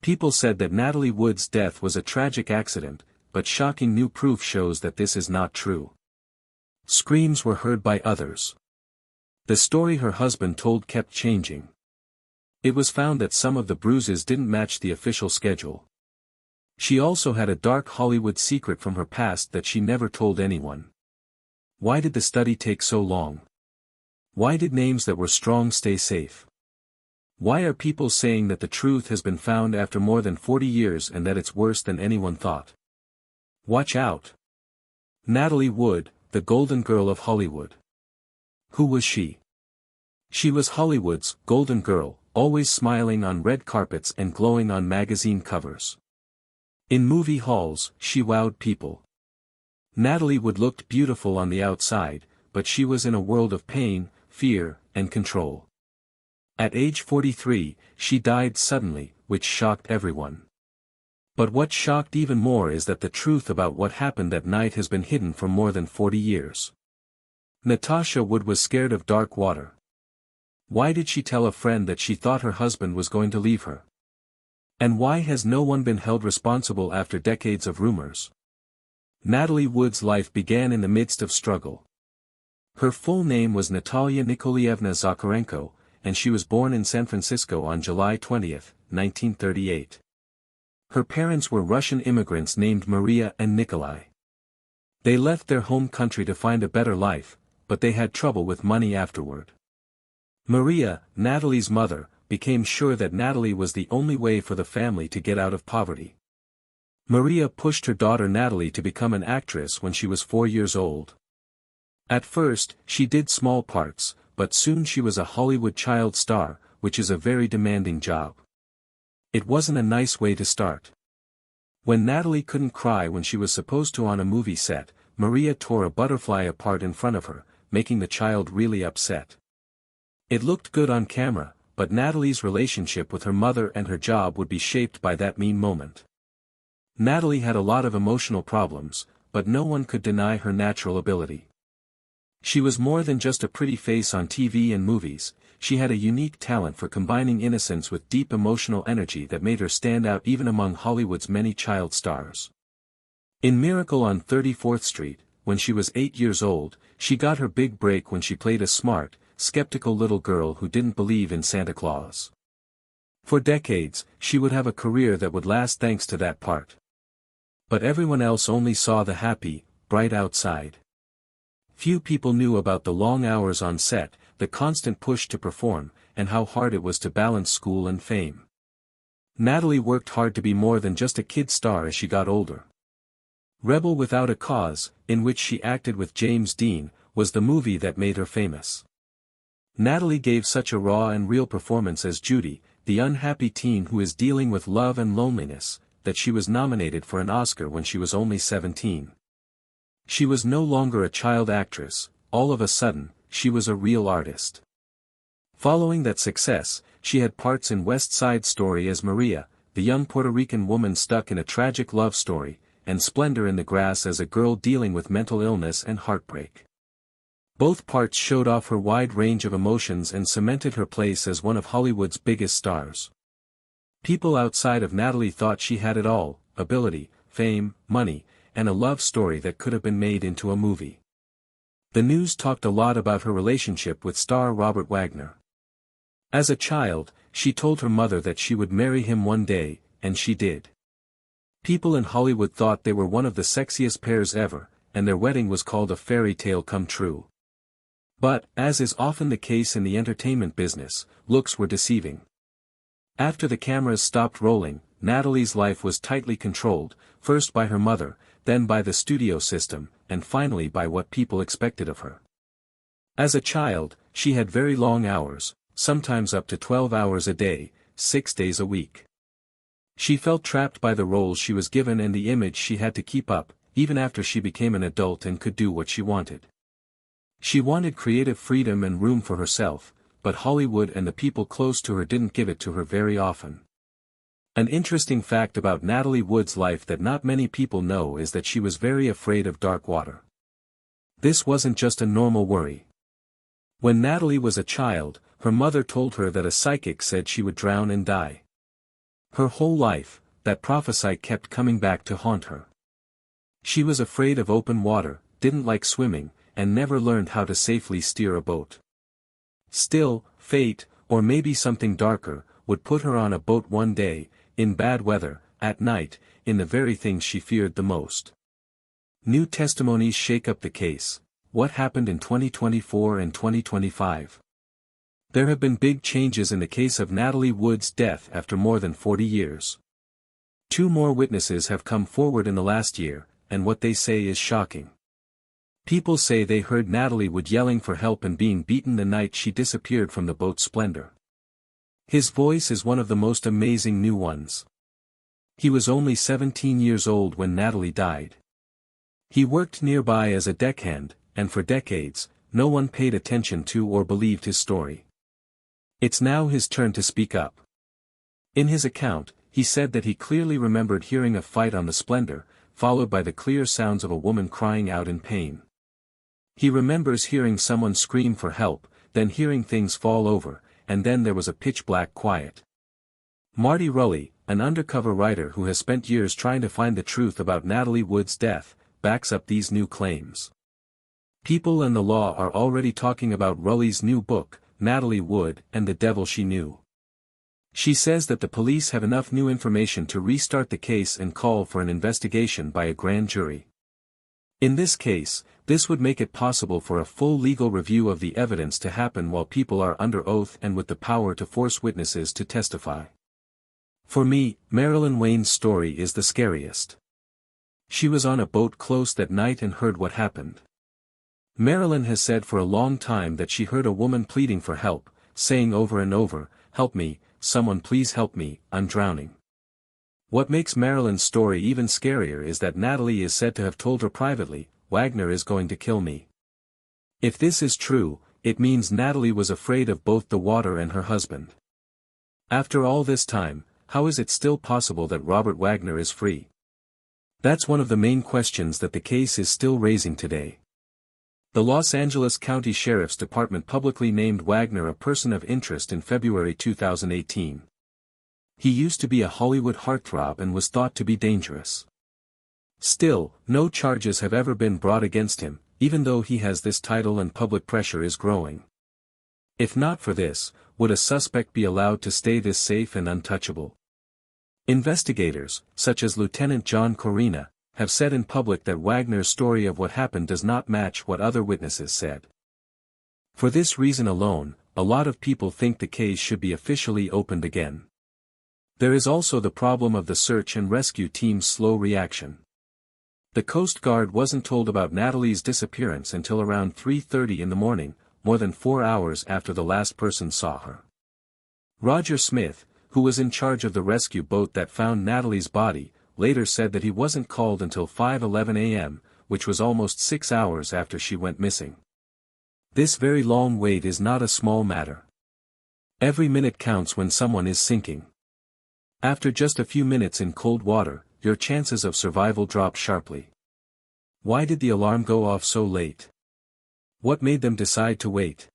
People said that Natalie Wood's death was a tragic accident, but shocking new proof shows that this is not true. Screams were heard by others. The story her husband told kept changing. It was found that some of the bruises didn't match the official schedule. She also had a dark Hollywood secret from her past that she never told anyone. Why did the study take so long? Why did names that were strong stay safe? Why are people saying that the truth has been found after more than 40 years and that it's worse than anyone thought? Watch out! Natalie Wood, the Golden Girl of Hollywood. Who was she? She was Hollywood's Golden Girl, always smiling on red carpets and glowing on magazine covers. In movie halls, she wowed people. Natalie Wood looked beautiful on the outside, but she was in a world of pain, fear, and control. At age 43, she died suddenly, which shocked everyone. But what shocked even more is that the truth about what happened that night has been hidden for more than 40 years. Natasha Wood was scared of dark water. Why did she tell a friend that she thought her husband was going to leave her? And why has no one been held responsible after decades of rumors? Natalie Wood's life began in the midst of struggle. Her full name was Natalia Nikolaevna Zakharenko, and she was born in San Francisco on July 20, 1938. Her parents were Russian immigrants named Maria and Nikolai. They left their home country to find a better life, but they had trouble with money afterward. Maria, Natalie's mother, became sure that Natalie was the only way for the family to get out of poverty. Maria pushed her daughter Natalie to become an actress when she was 4 years old. At first, she did small parts, but soon she was a Hollywood child star, which is a very demanding job. It wasn't a nice way to start. When Natalie couldn't cry when she was supposed to on a movie set, Maria tore a butterfly apart in front of her, making the child really upset. It looked good on camera, but Natalie's relationship with her mother and her job would be shaped by that mean moment. Natalie had a lot of emotional problems, but no one could deny her natural ability. She was more than just a pretty face on TV and movies, she had a unique talent for combining innocence with deep emotional energy that made her stand out even among Hollywood's many child stars. In Miracle on 34th Street, when she was 8 years old, she got her big break when she played a smart, skeptical little girl who didn't believe in Santa Claus. For decades, she would have a career that would last thanks to that part. But everyone else only saw the happy, bright outside. Few people knew about the long hours on set, the constant push to perform, and how hard it was to balance school and fame. Natalie worked hard to be more than just a kid star as she got older. Rebel Without a Cause, in which she acted with James Dean, was the movie that made her famous. Natalie gave such a raw and real performance as Judy, the unhappy teen who is dealing with love and loneliness, that she was nominated for an Oscar when she was only 17. She was no longer a child actress, all of a sudden, she was a real artist. Following that success, she had parts in West Side Story as Maria, the young Puerto Rican woman stuck in a tragic love story, and Splendor in the Grass as a girl dealing with mental illness and heartbreak. Both parts showed off her wide range of emotions and cemented her place as one of Hollywood's biggest stars. People outside of Natalie thought she had it all: ability, fame, money, and a love story that could have been made into a movie. The news talked a lot about her relationship with star Robert Wagner. As a child, she told her mother that she would marry him one day, and she did. People in Hollywood thought they were one of the sexiest pairs ever, and their wedding was called a fairy tale come true. But, as is often the case in the entertainment business, looks were deceiving. After the cameras stopped rolling, Natalie's life was tightly controlled, first by her mother, then by the studio system, and finally by what people expected of her. As a child, she had very long hours, sometimes up to 12 hours a day, 6 days a week. She felt trapped by the roles she was given and the image she had to keep up, even after she became an adult and could do what she wanted. She wanted creative freedom and room for herself, but Hollywood and the people close to her didn't give it to her very often. An interesting fact about Natalie Wood's life that not many people know is that she was very afraid of dark water. This wasn't just a normal worry. When Natalie was a child, her mother told her that a psychic said she would drown and die. Her whole life, that prophecy kept coming back to haunt her. She was afraid of open water, didn't like swimming, and never learned how to safely steer a boat. Still, fate, or maybe something darker, would put her on a boat one day, in bad weather, at night, in the very things she feared the most. New testimonies shake up the case. What happened in 2024 and 2025? There have been big changes in the case of Natalie Wood's death after more than 40 years. 2 more witnesses have come forward in the last year, and what they say is shocking. People say they heard Natalie Wood yelling for help and being beaten the night she disappeared from the boat Splendor. His voice is one of the most amazing new ones. He was only 17 years old when Natalie died. He worked nearby as a deckhand, and for decades, no one paid attention to or believed his story. It's now his turn to speak up. In his account, he said that he clearly remembered hearing a fight on the Splendor, followed by the clear sounds of a woman crying out in pain. He remembers hearing someone scream for help, then hearing things fall over, and then there was a pitch-black quiet. Marty Rulli, an undercover writer who has spent years trying to find the truth about Natalie Wood's death, backs up these new claims. People and the law are already talking about Rulli's new book, Natalie Wood and the Devil She Knew. She says that the police have enough new information to restart the case and call for an investigation by a grand jury. In this case, this would make it possible for a full legal review of the evidence to happen while people are under oath and with the power to force witnesses to testify. For me, Marilyn Wayne's story is the scariest. She was on a boat close that night and heard what happened. Marilyn has said for a long time that she heard a woman pleading for help, saying over and over, "Help me, someone please help me, I'm drowning." What makes Marilyn's story even scarier is that Natalie is said to have told her privately, "Wagner is going to kill me." If this is true, it means Natalie was afraid of both the water and her husband. After all this time, how is it still possible that Robert Wagner is free? That's one of the main questions that the case is still raising today. The Los Angeles County Sheriff's Department publicly named Wagner a person of interest in February 2018. He used to be a Hollywood heartthrob and was thought to be dangerous. Still, no charges have ever been brought against him, even though he has this title and public pressure is growing. If not for this, would a suspect be allowed to stay this safe and untouchable? Investigators, such as Lieutenant John Corina, have said in public that Wagner's story of what happened does not match what other witnesses said. For this reason alone, a lot of people think the case should be officially opened again. There is also the problem of the search and rescue team's slow reaction. The Coast Guard wasn't told about Natalie's disappearance until around 3:30 in the morning, more than 4 hours after the last person saw her. Roger Smith, who was in charge of the rescue boat that found Natalie's body, later said that he wasn't called until 5:11 a.m., which was almost 6 hours after she went missing. This very long wait is not a small matter. Every minute counts when someone is sinking. After just a few minutes in cold water, your chances of survival drop sharply. Why did the alarm go off so late? What made them decide to wait?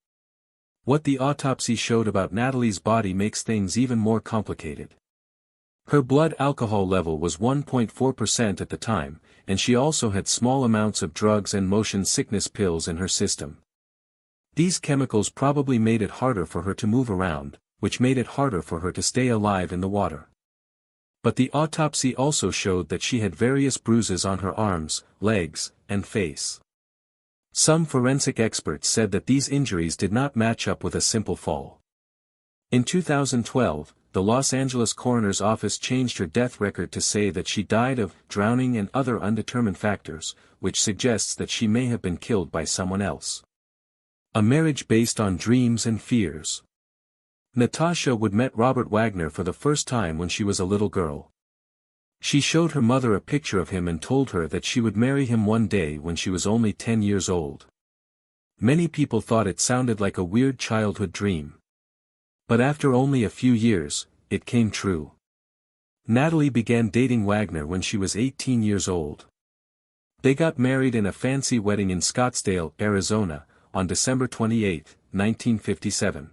What the autopsy showed about Natalie's body makes things even more complicated. Her blood alcohol level was 1.4% at the time, and she also had small amounts of drugs and motion sickness pills in her system. These chemicals probably made it harder for her to move around, which made it harder for her to stay alive in the water. But the autopsy also showed that she had various bruises on her arms, legs, and face. Some forensic experts said that these injuries did not match up with a simple fall. In 2012, the Los Angeles Coroner's Office changed her death record to say that she died of drowning and other undetermined factors, which suggests that she may have been killed by someone else. A marriage based on dreams and fears. Natasha Wood met Robert Wagner for the first time when she was a little girl. She showed her mother a picture of him and told her that she would marry him one day when she was only 10 years old. Many people thought it sounded like a weird childhood dream. But after only a few years, it came true. Natalie began dating Wagner when she was 18 years old. They got married in a fancy wedding in Scottsdale, Arizona, on December 28, 1957.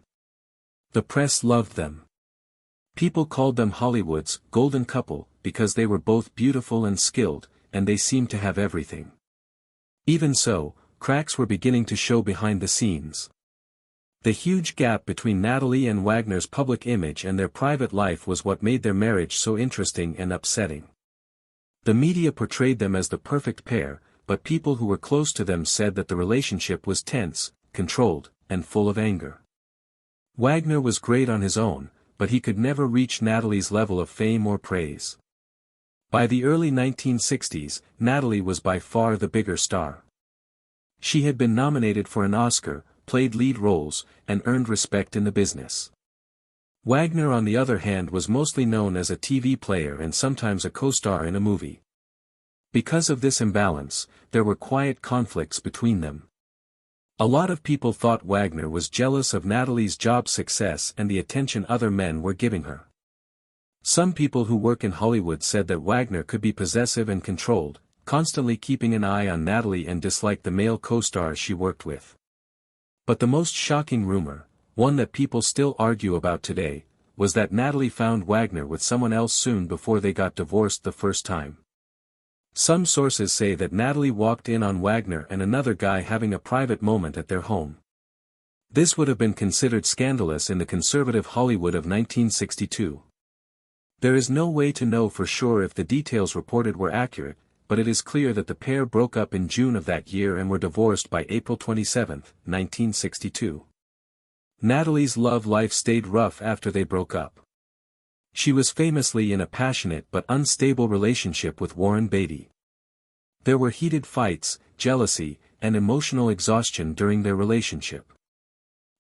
The press loved them. People called them Hollywood's golden couple because they were both beautiful and skilled, and they seemed to have everything. Even so, cracks were beginning to show behind the scenes. The huge gap between Natalie and Wagner's public image and their private life was what made their marriage so interesting and upsetting. The media portrayed them as the perfect pair, but people who were close to them said that the relationship was tense, controlled, and full of anger. Wagner was great on his own, but he could never reach Natalie's level of fame or praise. By the early 1960s, Natalie was by far the bigger star. She had been nominated for an Oscar, played lead roles, and earned respect in the business. Wagner on the other hand was mostly known as a TV player and sometimes a co-star in a movie. Because of this imbalance, there were quiet conflicts between them. A lot of people thought Wagner was jealous of Natalie's job success and the attention other men were giving her. Some people who work in Hollywood said that Wagner could be possessive and controlled, constantly keeping an eye on Natalie and disliked the male co-stars she worked with. But the most shocking rumor, one that people still argue about today, was that Natalie found Wagner with someone else soon before they got divorced the first time. Some sources say that Natalie walked in on Wagner and another guy having a private moment at their home. This would have been considered scandalous in the conservative Hollywood of 1962. There is no way to know for sure if the details reported were accurate, but it is clear that the pair broke up in June of that year and were divorced by April 27, 1962. Natalie's love life stayed rough after they broke up. She was famously in a passionate but unstable relationship with Warren Beatty. There were heated fights, jealousy, and emotional exhaustion during their relationship.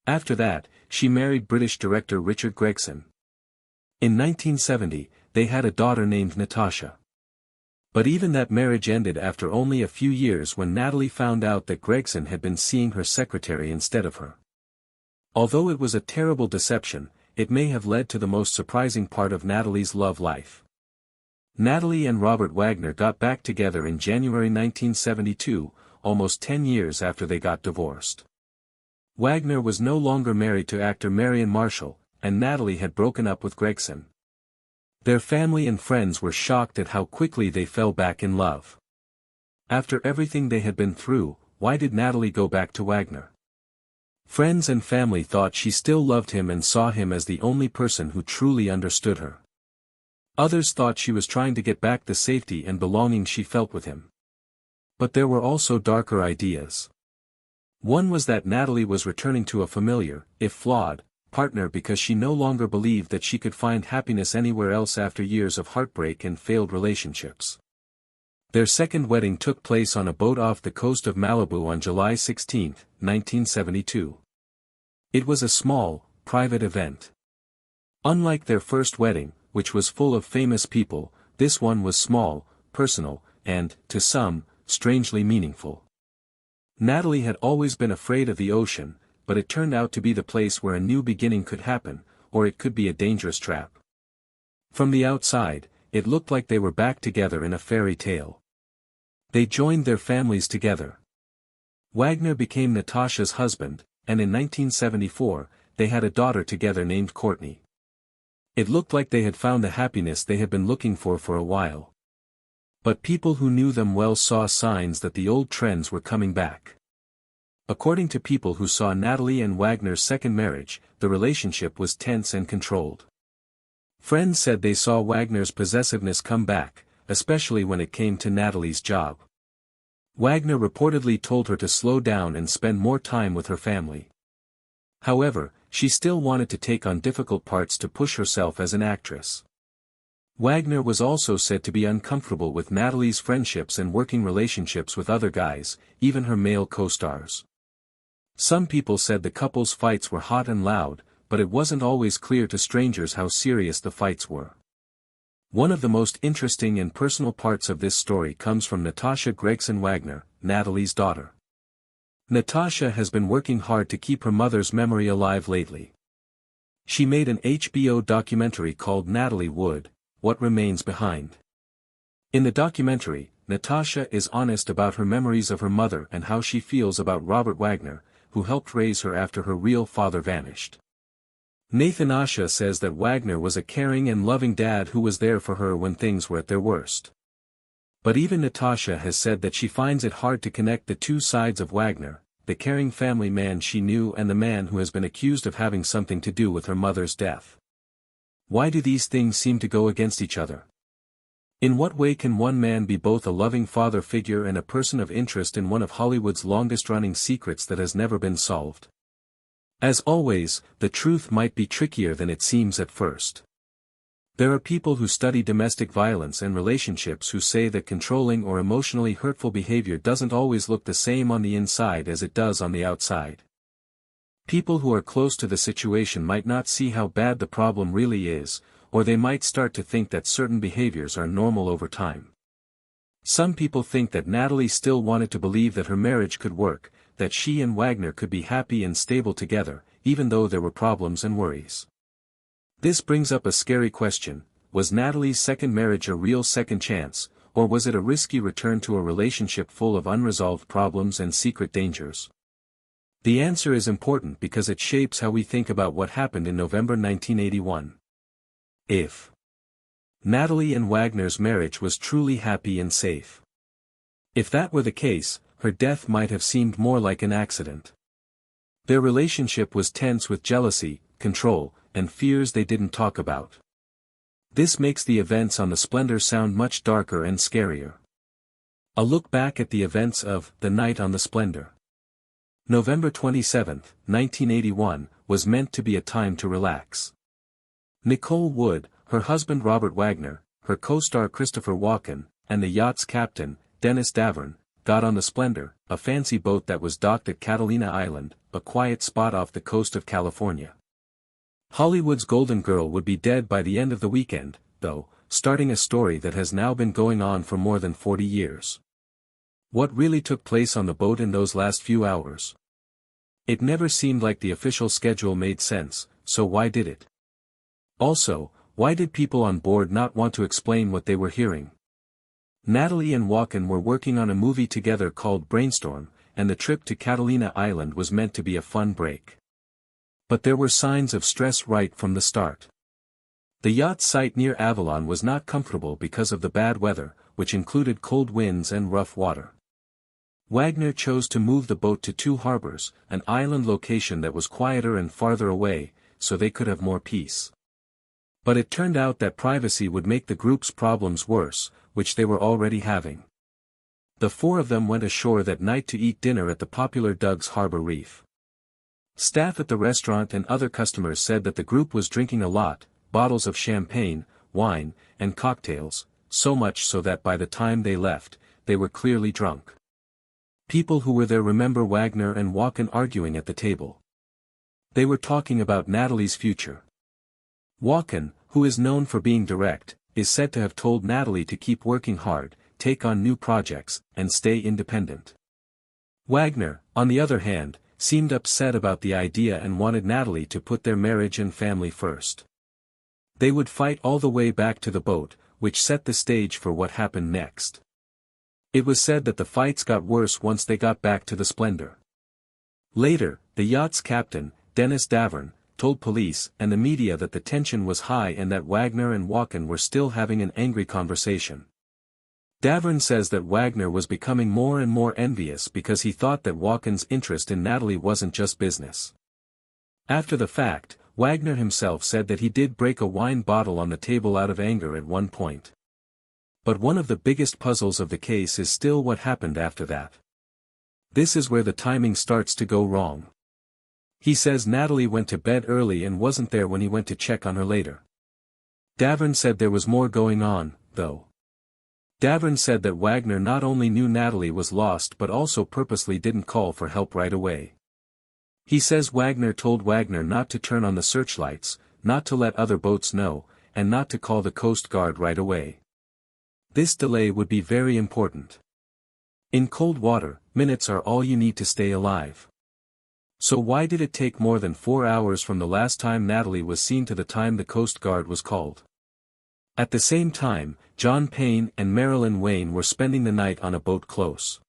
After that, she married British director Richard Gregson. In 1970, they had a daughter named Natasha. But even that marriage ended after only a few years when Natalie found out that Gregson had been seeing her secretary instead of her. Although it was a terrible deception, it may have led to the most surprising part of Natalie's love life. Natalie and Robert Wagner got back together in January 1972, almost 10 years after they got divorced. Wagner was no longer married to actor Marion Marshall, and Natalie had broken up with Gregson. Their family and friends were shocked at how quickly they fell back in love. After everything they had been through, why did Natalie go back to Wagner? Friends and family thought she still loved him and saw him as the only person who truly understood her. Others thought she was trying to get back the safety and belonging she felt with him. But there were also darker ideas. One was that Natalie was returning to a familiar, if flawed, partner because she no longer believed that she could find happiness anywhere else after years of heartbreak and failed relationships. Their second wedding took place on a boat off the coast of Malibu on July 16, 1972. It was a small, private event. Unlike their first wedding, which was full of famous people, this one was small, personal, and, to some, strangely meaningful. Natalie had always been afraid of the ocean, but it turned out to be the place where a new beginning could happen, or it could be a dangerous trap. From the outside, it looked like they were back together in a fairy tale. They joined their families together. Wagner became Natasha's husband, and in 1974, they had a daughter together named Courtney. It looked like they had found the happiness they had been looking for a while. But people who knew them well saw signs that the old trends were coming back. According to people who saw Natalie and Wagner's second marriage, the relationship was tense and controlled. Friends said they saw Wagner's possessiveness come back, especially when it came to Natalie's job. Wagner reportedly told her to slow down and spend more time with her family. However, she still wanted to take on difficult parts to push herself as an actress. Wagner was also said to be uncomfortable with Natalie's friendships and working relationships with other guys, even her male co-stars. Some people said the couple's fights were hot and loud, but it wasn't always clear to strangers how serious the fights were. One of the most interesting and personal parts of this story comes from Natasha Gregson Wagner, Natalie's daughter. Natasha has been working hard to keep her mother's memory alive lately. She made an HBO documentary called Natalie Wood, What Remains Behind. In the documentary, Natasha is honest about her memories of her mother and how she feels about Robert Wagner, who helped raise her after her real father vanished. Nathanasia says that Wagner was a caring and loving dad who was there for her when things were at their worst. But even Natasha has said that she finds it hard to connect the two sides of Wagner, the caring family man she knew and the man who has been accused of having something to do with her mother's death. Why do these things seem to go against each other? In what way can one man be both a loving father figure and a person of interest in one of Hollywood's longest-running secrets that has never been solved? As always, the truth might be trickier than it seems at first. There are people who study domestic violence and relationships who say that controlling or emotionally hurtful behavior doesn't always look the same on the inside as it does on the outside. People who are close to the situation might not see how bad the problem really is, or they might start to think that certain behaviors are normal over time. Some people think that Natalie still wanted to believe that her marriage could work, that she and Wagner could be happy and stable together, even though there were problems and worries. This brings up a scary question: was Natalie's second marriage a real second chance, or was it a risky return to a relationship full of unresolved problems and secret dangers? The answer is important because it shapes how we think about what happened in November 1981. If Natalie and Wagner's marriage was truly happy and safe. If that were the case, her death might have seemed more like an accident. Their relationship was tense with jealousy, control, and fears they didn't talk about. This makes the events on the Splendor sound much darker and scarier. A look back at the events of The Night on the Splendor. November 27, 1981, was meant to be a time to relax. Nicole Wood, her husband Robert Wagner, her co-star Christopher Walken, and the yacht's captain, Dennis Davern, got on the Splendor, a fancy boat that was docked at Catalina Island, a quiet spot off the coast of California. Hollywood's Golden Girl would be dead by the end of the weekend, though, starting a story that has now been going on for more than 40 years. What really took place on the boat in those last few hours? It never seemed like the official schedule made sense, so why did it? Also, why did people on board not want to explain what they were hearing? Natalie and Walken were working on a movie together called Brainstorm, and the trip to Catalina Island was meant to be a fun break. But there were signs of stress right from the start. The yacht site near Avalon was not comfortable because of the bad weather, which included cold winds and rough water. Wagner chose to move the boat to Two Harbors, an island location that was quieter and farther away, so they could have more peace. But it turned out that privacy would make the group's problems worse, which they were already having. The four of them went ashore that night to eat dinner at the popular Doug's Harbor Reef. Staff at the restaurant and other customers said that the group was drinking a lot, bottles of champagne, wine, and cocktails, so much so that by the time they left, they were clearly drunk. People who were there remember Wagner and Walken arguing at the table. They were talking about Natalie's future. Walken, who is known for being direct, is said to have told Natalie to keep working hard, take on new projects, and stay independent. Wagner, on the other hand, seemed upset about the idea and wanted Natalie to put their marriage and family first. They would fight all the way back to the boat, which set the stage for what happened next. It was said that the fights got worse once they got back to the Splendor. Later, the yacht's captain, Dennis Davern, told police and the media that the tension was high and that Wagner and Walken were still having an angry conversation. Davern says that Wagner was becoming more and more envious because he thought that Walken's interest in Natalie wasn't just business. After the fact, Wagner himself said that he did break a wine bottle on the table out of anger at one point. But one of the biggest puzzles of the case is still what happened after that. This is where the timing starts to go wrong. He says Natalie went to bed early and wasn't there when he went to check on her later. Davern said there was more going on, though. Davern said that Wagner not only knew Natalie was lost but also purposely didn't call for help right away. He says Wagner told Wagner not to turn on the searchlights, not to let other boats know, and not to call the Coast Guard right away. This delay would be very important. In cold water, minutes are all you need to stay alive. So why did it take more than 4 hours from the last time Natalie was seen to the time the Coast Guard was called? At the same time, John Payne and Marilyn Wayne were spending the night on a boat close.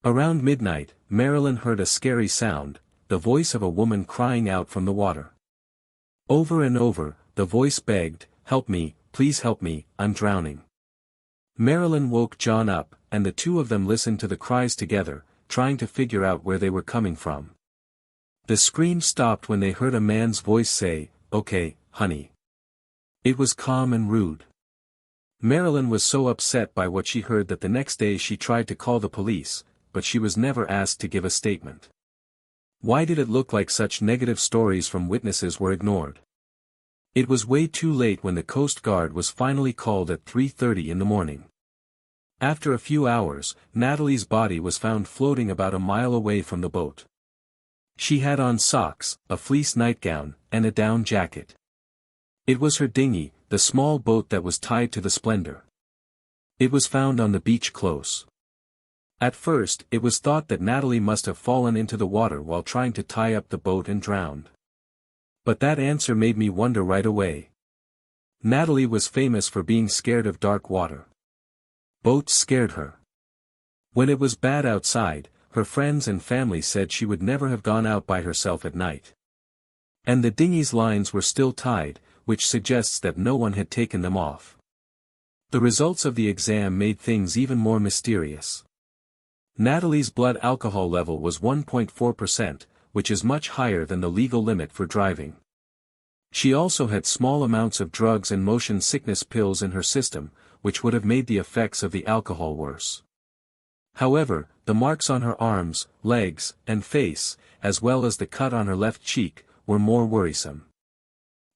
Around midnight, Marilyn heard a scary sound, the voice of a woman crying out from the water. Over and over, the voice begged, "Help me, please help me, I'm drowning." Marilyn woke John up, and the two of them listened to the cries together, trying to figure out where they were coming from. The scream stopped when they heard a man's voice say, "Okay, honey." It was calm and rude. Marilyn was so upset by what she heard that the next day she tried to call the police, but she was never asked to give a statement. Why did it look like such negative stories from witnesses were ignored? It was way too late when the Coast Guard was finally called at 3:30 in the morning. After a few hours, Natalie's body was found floating about a mile away from the boat. She had on socks, a fleece nightgown, and a down jacket. It was her dinghy, the small boat that was tied to the Splendor. It was found on the beach close. At first, it was thought that Natalie must have fallen into the water while trying to tie up the boat and drowned. But that answer made me wonder right away. Natalie was famous for being scared of dark water. Boats scared her. When it was bad outside, her friends and family said she would never have gone out by herself at night. And the dinghy's lines were still tied, which suggests that no one had taken them off. The results of the exam made things even more mysterious. Natalie's blood alcohol level was 1.4%, which is much higher than the legal limit for driving. She also had small amounts of drugs and motion sickness pills in her system, which would have made the effects of the alcohol worse. However, the marks on her arms, legs, and face, as well as the cut on her left cheek, were more worrisome.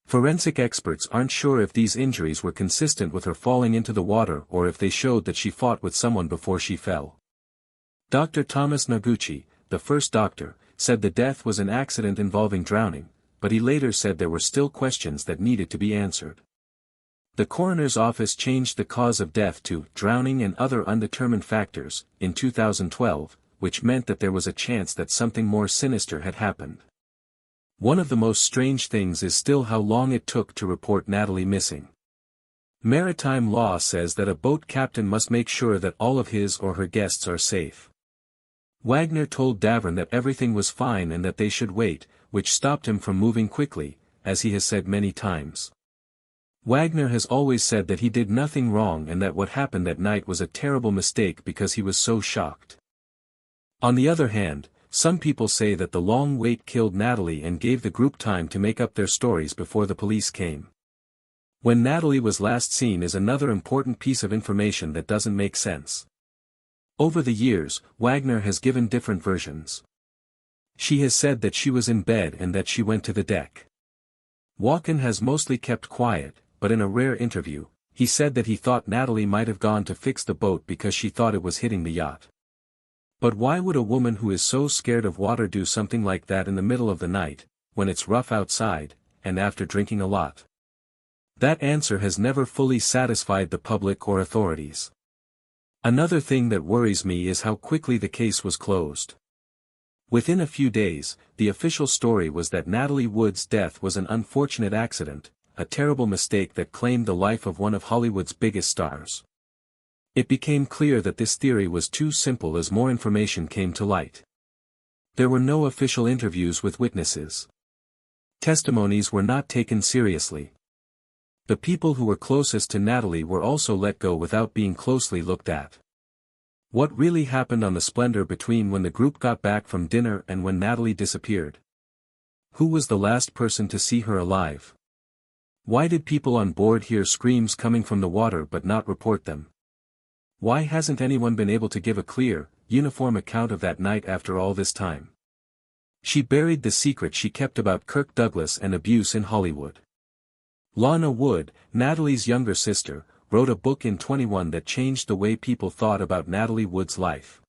Forensic experts aren't sure if these injuries were consistent with her falling into the water or if they showed that she fought with someone before she fell. Dr. Thomas Noguchi, the first doctor, said the death was an accident involving drowning, but he later said there were still questions that needed to be answered. The coroner's office changed the cause of death to drowning and other undetermined factors in 2012, which meant that there was a chance that something more sinister had happened. One of the most strange things is still how long it took to report Natalie missing. Maritime law says that a boat captain must make sure that all of his or her guests are safe. Wagner told Davern that everything was fine and that they should wait, which stopped him from moving quickly, as he has said many times. Wagner has always said that he did nothing wrong and that what happened that night was a terrible mistake because he was so shocked. On the other hand, some people say that the long wait killed Natalie and gave the group time to make up their stories before the police came. When Natalie was last seen is another important piece of information that doesn't make sense. Over the years, Wagner has given different versions. She has said that she was in bed and that she went to the deck. Walken has mostly kept quiet, but in a rare interview, he said that he thought Natalie might have gone to fix the boat because she thought it was hitting the yacht. But why would a woman who is so scared of water do something like that in the middle of the night, when it's rough outside, and after drinking a lot? That answer has never fully satisfied the public or authorities. Another thing that worries me is how quickly the case was closed. Within a few days, the official story was that Natalie Wood's death was an unfortunate accident, a terrible mistake that claimed the life of one of Hollywood's biggest stars. It became clear that this theory was too simple as more information came to light. There were no official interviews with witnesses. Testimonies were not taken seriously. The people who were closest to Natalie were also let go without being closely looked at. What really happened on the Splendor between when the group got back from dinner and when Natalie disappeared? Who was the last person to see her alive? Why did people on board hear screams coming from the water but not report them? Why hasn't anyone been able to give a clear, uniform account of that night after all this time? She buried the secret she kept about Kirk Douglas and abuse in Hollywood. Lana Wood, Natalie's younger sister, wrote a book in 21 that changed the way people thought about Natalie Wood's life.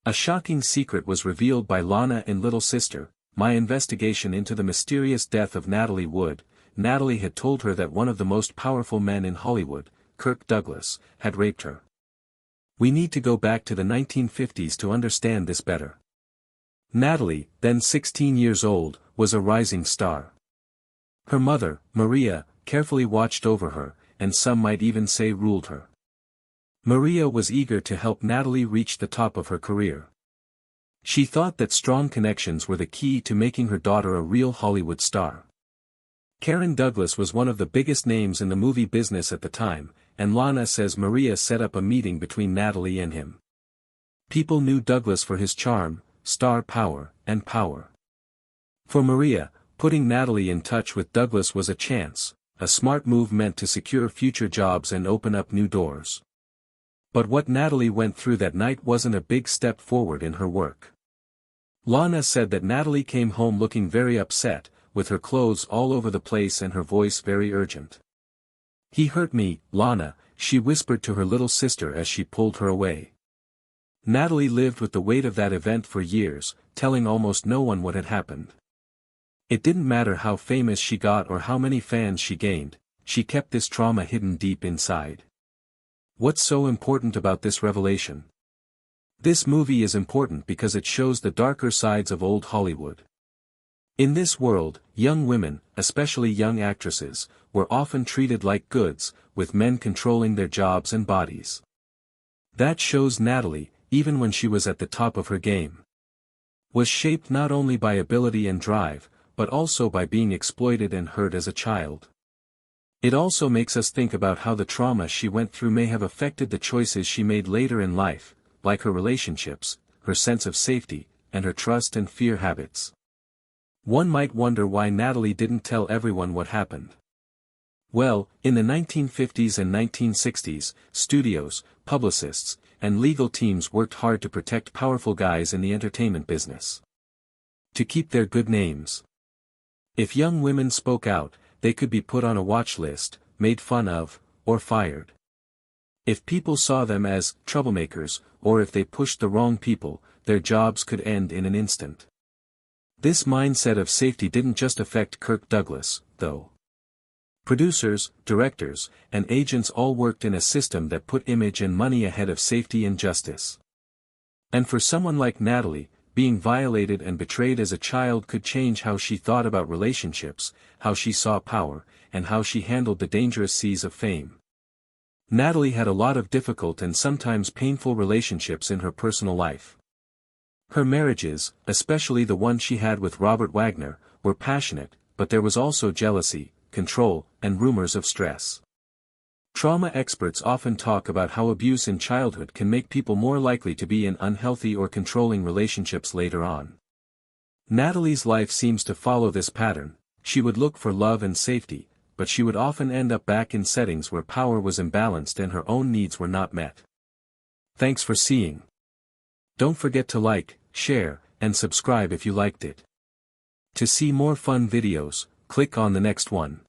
A shocking secret was revealed by Lana in Little Sister, My Investigation into the Mysterious Death of Natalie Wood. Natalie had told her that one of the most powerful men in Hollywood, Kirk Douglas, had raped her. We need to go back to the 1950s to understand this better. Natalie, then 16 years old, was a rising star. Her mother, Maria, carefully watched over her, and some might even say ruled her. Maria was eager to help Natalie reach the top of her career. She thought that strong connections were the key to making her daughter a real Hollywood star. Karen Douglas was one of the biggest names in the movie business at the time, and Lana says Maria set up a meeting between Natalie and him. People knew Douglas for his charm, star power, and power. For Maria, putting Natalie in touch with Douglas was a chance, a smart move meant to secure future jobs and open up new doors. But what Natalie went through that night wasn't a big step forward in her work. Lana said that Natalie came home looking very upset, with her clothes all over the place and her voice very urgent. "He hurt me, Lana," she whispered to her little sister as she pulled her away. Natalie lived with the weight of that event for years, telling almost no one what had happened. It didn't matter how famous she got or how many fans she gained, she kept this trauma hidden deep inside. What's so important about this revelation? This movie is important because it shows the darker sides of old Hollywood. In this world, young women, especially young actresses, were often treated like goods, with men controlling their jobs and bodies. That shows Natalie, even when she was at the top of her game, was shaped not only by ability and drive, but also by being exploited and hurt as a child. It also makes us think about how the trauma she went through may have affected the choices she made later in life, like her relationships, her sense of safety, and her trust and fear habits. One might wonder why Natalie didn't tell everyone what happened. Well, in the 1950s and 1960s, studios, publicists, and legal teams worked hard to protect powerful guys in the entertainment business. To keep their good names. If young women spoke out, they could be put on a watch list, made fun of, or fired. If people saw them as troublemakers, or if they pushed the wrong people, their jobs could end in an instant. This mindset of safety didn't just affect Kirk Douglas, though. Producers, directors, and agents all worked in a system that put image and money ahead of safety and justice. And for someone like Natalie, being violated and betrayed as a child could change how she thought about relationships, how she saw power, and how she handled the dangerous seas of fame. Natalie had a lot of difficult and sometimes painful relationships in her personal life. Her marriages, especially the one she had with Robert Wagner, were passionate, but there was also jealousy, control, and rumors of stress. Trauma experts often talk about how abuse in childhood can make people more likely to be in unhealthy or controlling relationships later on. Natalie's life seems to follow this pattern. She would look for love and safety, but she would often end up back in settings where power was imbalanced and her own needs were not met. Thanks for seeing. Don't forget to like, share, and subscribe if you liked it. To see more fun videos, click on the next one.